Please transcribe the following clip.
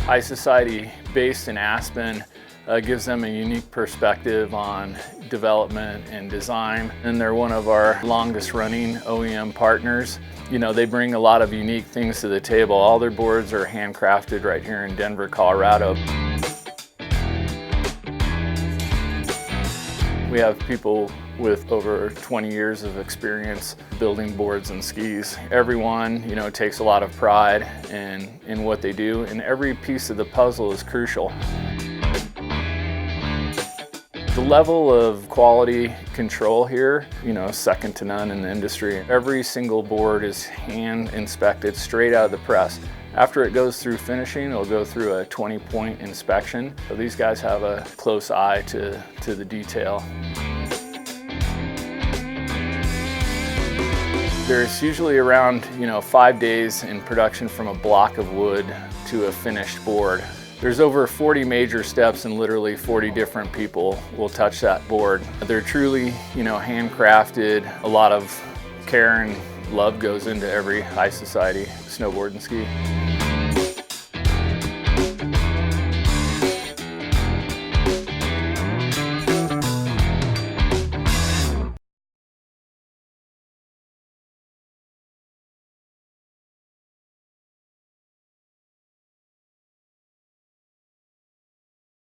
High Society, based in Aspen, gives them a unique perspective on development and design, and they're one of our longest running OEM partners. You know, they bring a lot of unique things to the table. All their boards are handcrafted right here in Denver, Colorado. We have people with over 20 years of experience building boards and skis. Everyone, you know, takes a lot of pride in what they do, and every piece of the puzzle is crucial. The level of quality control here, you know, second to none in the industry. Every single board is hand inspected straight out of the press. After it goes through finishing, it'll go through a 20-point inspection. So these guys have a close eye to the detail. There's usually around, 5 days in production from a block of wood to a finished board. There's over 40 major steps and literally 40 different people will touch that board. They're truly, handcrafted. A lot of care and love goes into every High Society snowboard and ski.